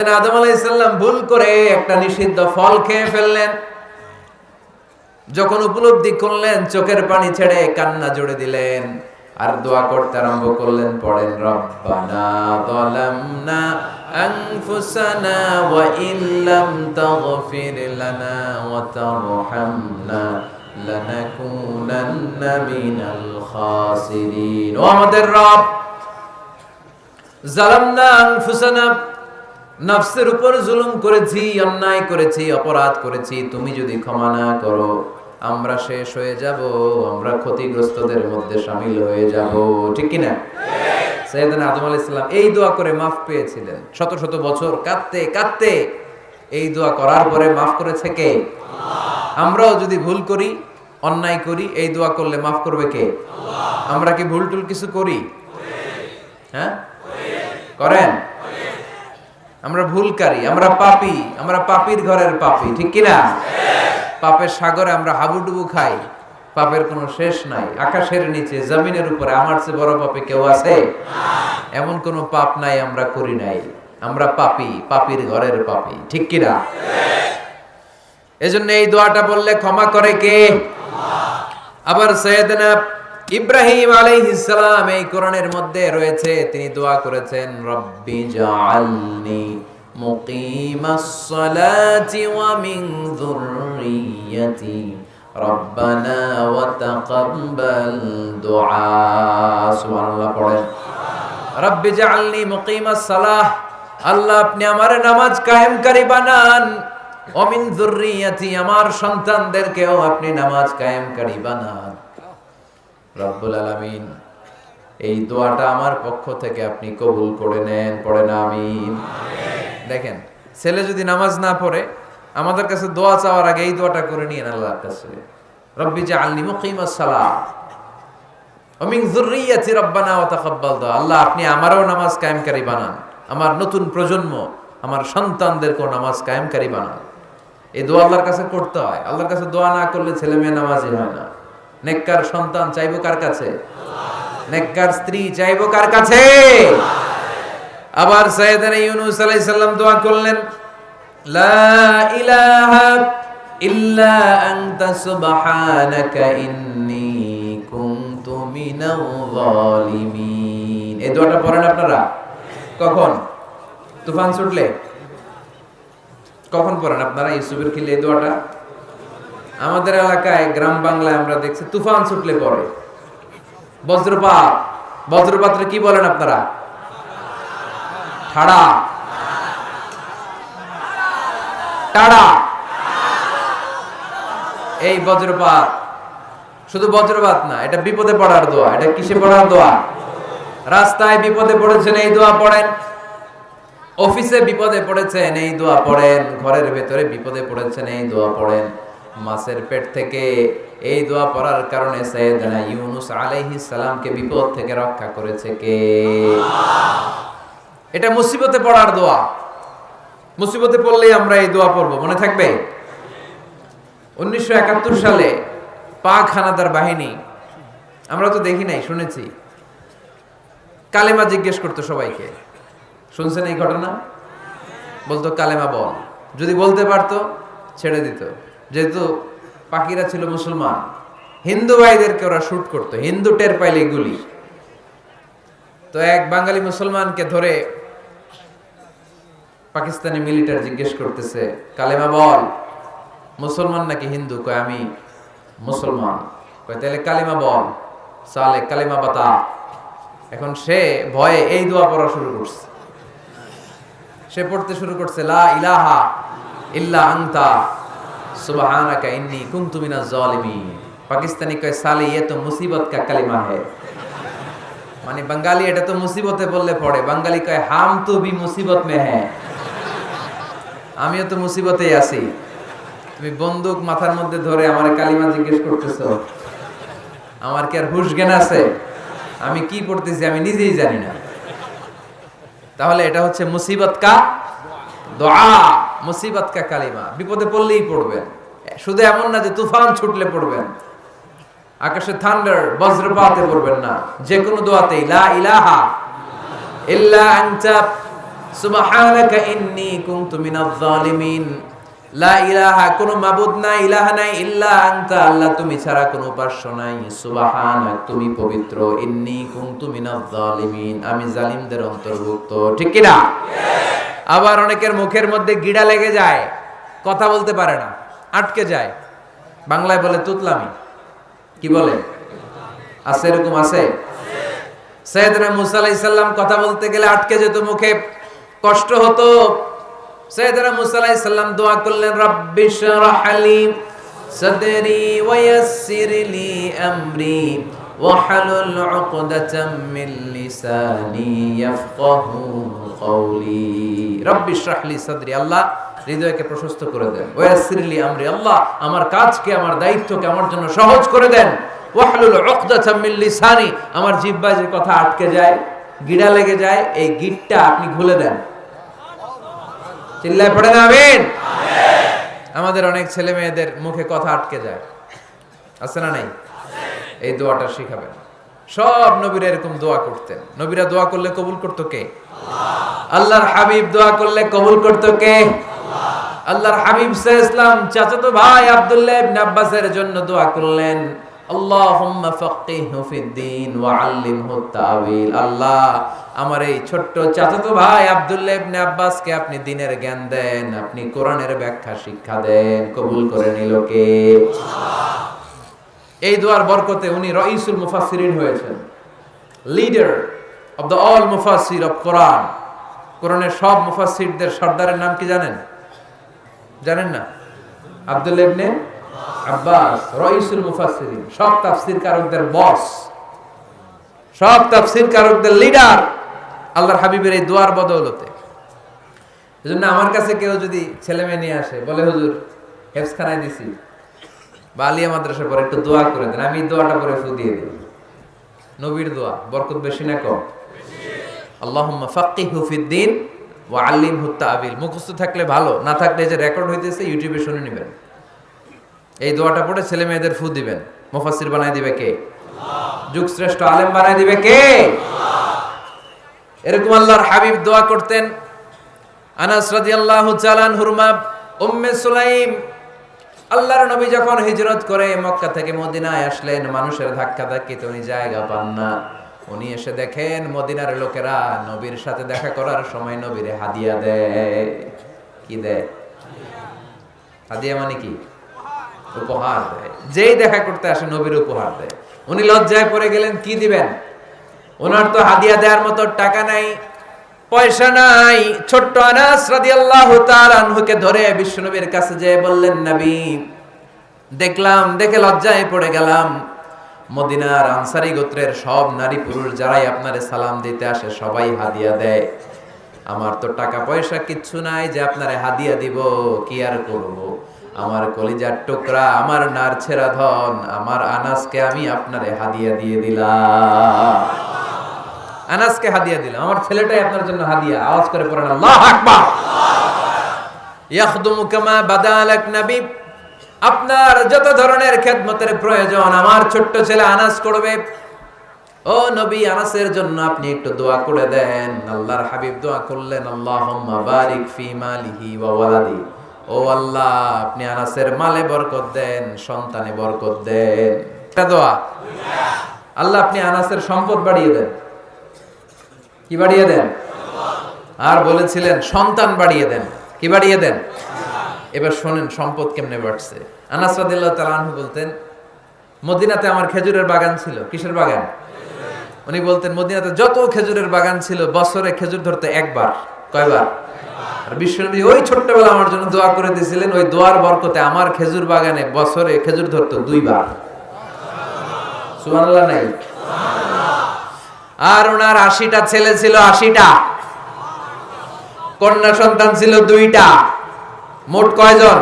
আদম আলাইহিস সালাম ভুল করে একটা নিষিদ্ধ ফল খেয়ে ফেললেন। যখন উপলব্ধি করলেন, চোখের পানি ছেড়ে কান্না জুড়ে দিলেন আর দোয়া করতে আরম্ভ করলেন। পড়েন, রব্বানা যালামনা আনফুসানা ওয়া ইল্লাম তাগফির লানা ওয়া তারহামনা লানাকুনান্না মিনাল খাসিরিন। ও আমাদের রব, যালামনা আনফুসানা, নফসের উপর জুলুম করেছি, অন্যায় করেছি, অপরাধ করেছি। তুমি যদি ক্ষমা না করো, আমরা শেষ হয়ে যাব, আমরা ক্ষতিগ্রস্তদের মধ্যে শামিল হয়ে যাব। ঠিক কি না? সাইয়েদনা আদম আলাইহিস সালাম এই দোয়া করে মাফ পেয়েছিলেন। শত শত বছর কাঁদতে কাঁদতে এই দোয়া করার পরে মাফ করেছে কে? আল্লাহ। আমরাও যদি ভুল করি, অন্যায় করি, এই দোয়া করলে মাফ করবে কে? আল্লাহ। আমরা কি ভুল টুল কিছু করি? হ্যাঁ, করেন? আমরা ভুলকারী, আমরা পাপী, আমরা পাপীর ঘরের পাপী। ঠিক কিনা? পাপের সাগরে আমরা হাবুডুবু খাই, পাপের কোনো শেষ নাই। আকাশের নিচে, জমিনের উপরে আমার চেয়ে বড় পাপী কেউ আছে? এমন কোনো পাপ নাই আমরা করি নাই। আমরা পাপী, পাপীর ঘরের পাপী। ঠিক কিনা? এজন্য এই দোয়াটা বললে ক্ষমা করে কে? আবার সাইয়েদনা ইব্রাহিম আলাইহিস সালাম এই কোরআনের মধ্যে রয়েছে, তিনি দোয়া করেছেন, রব্বি জাআলনি মুকিমাস সালাতি ওয়া মিন যুররিয়্যাতি রব্বানা ওয়া তাকাব্বাল দুআ। সুবহানাল্লাহ পড়েন, রব্বি জাআলনি মুকিমাস সালাহ, আল্লাহ আপনি আমার নামাজ কায়েমকারী বানান, ওয়া মিন যুররিয়্যাতি, আমার সন্তানদেরকেও আপনি নামাজ কায়েমকারী বানান। রব্বুল আলামিন, এই দোয়াটা আমার পক্ষ থেকে আপনি কবুল করে নেন। পড়েন আমিন। দেখেন, ছেলে যদি নামাজ না পড়ে, আমাদের কাছে দোয়া চাওয়ার আগে এই দোয়াটা করে নিয়েন আল্লাহর কাছে, রব্বি জাআলনি মুকিমাস সালাহ ওয়া মিন যুররিয়্যাতি রব্বানা ওয়া তাকাব্বাল দুআ। আল্লাহ আপনি আমারও নামাজ কায়েমকারী বানান, আমার নতুন প্রজন্ম, আমার সন্তানদেরকেও নামাজ কায়েমকারী বানান। এই দোয়া আল্লাহর কাছে করতে হয়। আল্লাহর কাছে দোয়া না করলে ছেলে মেয়ে নামাজি হয় না। নেককার সন্তান চাইবো কার কাছে? নেককার স্ত্রী চাইবো কার কাছে? আবার সাইয়েদনা ইউনূস আলাইহিস সালাম দোয়া করলেন, লা ইলাহা ইল্লা আনতা সুবহানাকা ইন্নী কুনতু মিনাল যালিমিন। এই দোয়াটা পড়েন আপনারা কখন? তুফান ছুটলে? কখন পড়েন আপনারা ইউসুফের খিলে এই দোয়াটা? আমাদের এলাকায়, গ্রাম বাংলায় আমরা দেখছি তুফান ছুটলে পড়ে। বজ্রপাত, বজ্রপাতরে কি বলেন আপনারা? ঠাড়া, টাড়া। এই বজ্রপাত শুধু বজ্রপাত না, এটা বিপদে পড়ার দোয়া। এটা কিসে পড়ার দোয়া? রাস্তায় বিপদে পড়েছেন, এই দোয়া পড়েন। অফিসে বিপদে পড়েছেন, এই দোয়া পড়েন। ঘরের ভেতরে বিপদে পড়েছেন, এই দোয়া পড়েন। মাছের পেট থেকে এই দোয়া পড়ার কারণে সাইয়েদনা ইউনূস আলাইহিস সালামকে বিপদ থেকে রক্ষা করেছে কে? এটা মুসিবতে পড়ার দোয়া। মুসিবতে পড়লেই আমরা এই দোয়া পড়ব, মনে থাকবে? 1971 সালে পাক হানাদার বাহিনী, আমরা তো দেখি নাই, শুনেছি, কালেমা জিজ্ঞেস করতো সবাইকে। শুনছেন এই ঘটনা? বলতো কালেমা বল, যদি বলতে পারতো ছেড়ে দিত। যেহেতু পাকিরা ছিল মুসলমান, হিন্দু ভাইদেরকে ওরা শুট করতো, হিন্দু টের পাইলে গুলি। তো এক বাঙালি মুসলমানকে ধরে পাকিস্তানি মিলিটার জিজ্ঞেস করতেছে, কালেমা বল, মুসলমান নাকি হিন্দু? কয় আমি মুসলমান। কয় তাহলে কালেমা বল, সালে কালেমা বাতা। এখন সে ভয়ে এই দোয়া পড়া শুরু করছে। সে পড়তে শুরু করছে, লা ইলাহা ইল্লা আনতা সুবহানাকা ইন্নী কুনতু মিনাজ জালিমিন। পাকিস্তানি কয় সালে ये तो मुसीबत का कलिमा है। মানে বাঙালি এটা তো মুসিবতে বললে পড়ে, বাঙালি কয় হাম তো ভি মুসিবত মে হ্যায়, আমিও তো মুসিবতেই আছি। তুমি বন্দুক মাথার মধ্যে ধরে আমার কালিমা জিজ্ঞেস করতেছো, আমার কি আর হুশ জ্ঞান আছে? আমি কি পড়তেছি আমি নিজেই জানি না। তাহলে এটা হচ্ছে মুসিবত কা দোয়া, মুসিবত কা কালিমা। বিপদে পড়লেই পড়বেন, শুধু এমন না যে তুফান ছুটলে পড়বেন, আকাশে থান্ডার বজ্রপাতে পড়বেন না। যে কোনো দোয়াতেই লা ইলাহা ইল্লা আনতা সুবহানাকা ইন্নী কুনতু মিনাজ জালিমিন। লা ইলাহা, কোনো মাবুদ নাই, ইলাহা নাই, ইল্লা আনতা, আল্লাহ তুমি ছাড়া কোনো উপাস্য নাই। সুবহানাক, তুমি পবিত্র। ইন্নী কুনতু মিনাজ জালিমিন, আমি জালিমদের অন্তর্ভুক্ত। ঠিক কি না? আবার অনেকের মুখের মধ্যে গিড়া লেগে যায়, কথা বলতে পারে না, আটকে যায়। বাংলায় বলে তুতলামি। কি বলে? আছে, এরকম আছে। সাইয়েদনা মুসা আলাইহিস সালাম কথা বলতে গেলে আটকে যেত, মুখে কষ্ট হতো। সাইয়েদনা মুসা আলাইহিস সালাম দোয়া করলেন, রব্বি শরহ লি সাদরি ওয়া ইয়াসসির লি আমরি ওয়াহলুল উকদাতাম মিন লিসানি ইয়াফকাহু কওলি। রব্বি শরহ লি সাদরি, আল্লাহ হৃদয়কে প্রশস্ত করে দেন। ওয়া ইয়াসসির লি আমরি, আল্লাহ আমার কাজকে, আমার দায়িত্বকে আমার জন্য সহজ করে দেন। ওয়াহলুল উকদাতাম মিন লিসানি, আমার জিহ্বায় যে কথা আটকে যায়, গিড়া লেগে যায়, এই গিটটা আপনি খুলে দেন। চিল্লায় পড়েন আমিন। আমাদের অনেক ছেলে মেয়েদের মুখে কথা আটকে যায়, আছে না নাই? এই দোয়াটা শিখাবেন। সব নবীরা এরকম দোয়া করতেন। নবীরা দোয়া করলে কবুল করতো কে? আল্লাহর হাবিব দোয়া করলে কবুল করতো কে? আল্লাহর হাবিব সাল্লাল্লাহু আলাইহি ওয়াসাল্লাম চাচাতো ভাই আব্দুল্লাহ ইবনে আব্বাসের জন্য দোয়া করলেন, আল্লাহুম্মা ফাক্কিহহু ফিদ-দীন ওয়া আল্লিমহু তা'ওয়িল। আল্লাহ আমার এই ছোট্ট চাচাতো ভাই আব্দুল্লাহ ইবনে আব্বাসকে আপনি দ্বীনের জ্ঞান দেন, আপনি কোরআনের ব্যাখ্যা শিক্ষা দেন। কবুল করে নিল কে? এই দোয়ার বরকতে উনি রাইসুল মুফাসসিরিন হয়েছেন, লিডার অফ দ্য অল মুফাসসির অফ কোরআন। কোরআনের সব মুফাসসিরদের সর্দারের নাম কি জানেন? জানেন না? আব্দুল্লাহ ইবনে আব্বাস রাইসুল মুফাসসিরিন, সব তাফসীর কারকদের বস, সব তাফসীর কারকদের লিডার, আল্লাহর হাবিবের এই দোয়ার বদৌলতে। এজন্য আমার কাছে কেউ যদি ছেলে মেয়ে নিয়ে আসে, বলে হুজুর হেফজখানায় দিছি বা আলিয়া মাদ্রাসা পরে একটু দোয়া করে দেন, আমি দোয়াটা পরে ফু দিয়ে দিই। নবীর দোয়া বরকত বেশি না কম? আল্লাহুম্মা ফাক্কিহহু ফিদ-দীন ওয়া আল্লিমহু তা'ওয়িল। মুখস্থ থাকলে ভালো, না থাকলে যে রেকর্ড হইতেছে ইউটিউবে শুনে নেবেন। এই দোয়াটা পড়ে ছেলে মেয়েদের ফু দিবেন। মুফাসসির বানায় দিবে কে? যুগ শ্রেষ্ঠ আলেম বানায় দিবে কে? এরকম আল্লাহর হাবিব দোয়া করতেন। আনাস রাদিয়াল্লাহু তাআলা আনহুর মা উম্মে সুলাইম, আল্লাহর নবী যখন হিজরত করে মক্কা থেকে মদিনায় আসলেন, মানুষের ধাক্কা ধাক্কিতে উনি জায়গা পান না। উনি এসে দেখেন মদিনার লোকেরা নবীর সাথে দেখা করার সময় নবীরে হাদিয়া দেয়। কি দেয়? হাদিয়া মানে কি? উপহার দেয়। যেই দেখা করতে আসে নবীর উপহার দেয়। উনি লজ্জায় পড়ে গেলেন, কি দিবেন? ওনার তো হাদিয়া দেওয়ার মতো টাকা নাই, পয়সা নাই। ছোট্ট আনাস রাদিয়াল্লাহু তাআলা আনহুকে ধরে বিশ্বনবীর কাছে যেয়ে বললেন, নবী দেখলাম, দেখে লজ্জায় পড়ে গেলাম, মদিনার আনসারী গোত্রের সব নারী পুরুষ যারাই আপনারে সালাম দিতে আসে সবাই হাদিয়া দেয়। আমার তো টাকা পয়সা কিচ্ছু নাই যে আপনারে হাদিয়া দিব, কি আর করব? আমার কলিজার টুকরা, আমার নারছেরা ধন, আমার আনাসকে আমি আপনারে হাদিয়া দিয়ে দিলাম। আনাসকে হাদিয়া দিলাম, আমার ছেলেটাই আপনার জন্য হাদিয়া। আওয়াজ করে পড়েন আল্লাহু আকবার। ইয়াখদুমু কামা বাদালাক নবী, আপনার যত ধরনের খেদমতের প্রয়োজন আমার ছোট্ট ছেলে আনাস করবে। ও নবী, আনাসের জন্য আপনি একটু দোয়া করে দেন। আল্লাহর হাবিব দোয়া করলেন, আল্লাহুম্মা বারিক ফি মালিহি ওয়া ওয়ালাদি। ও আল্লাহ, আপনি আনাসের মালে বরকত দেন, সন্তানে বরকত দেন। এটা দোয়া। আল্লাহ আপনি আনাসের সম্পদ বাড়িয়ে দেন। কি বাড়িয়ে দেন? আর বলেছিলেন সন্তান বাড়িয়ে দেন। কি বাড়িয়ে দেন? এবার শোনেন সম্পদ কেমনে বাড়ছে। আনাস রাদিয়াল্লাহু তাআলা আনহু বলতেন, মদিনাতে আমার খেজুরের বাগান ছিল। কিসের বাগান? উনি বলতেন মদিনাতে যত খেজুরের বাগান ছিল বছরে খেজুর ধরতে একবার। কয়বার? আর বিশ্বনবী ওই ছোট্টবেলা আমার জন্য দোয়া করে দিয়েছিলেন, ওই দোয়ার বরকতে আমার খেজুর বাগানে বছরে খেজুর ধরতো 2 বার। সুবহানাল্লাহ নাই? আর ওনার 80টা ছেলে ছিল, 80টা কন্যা সন্তান ছিল 2টা। মোট কয়জন?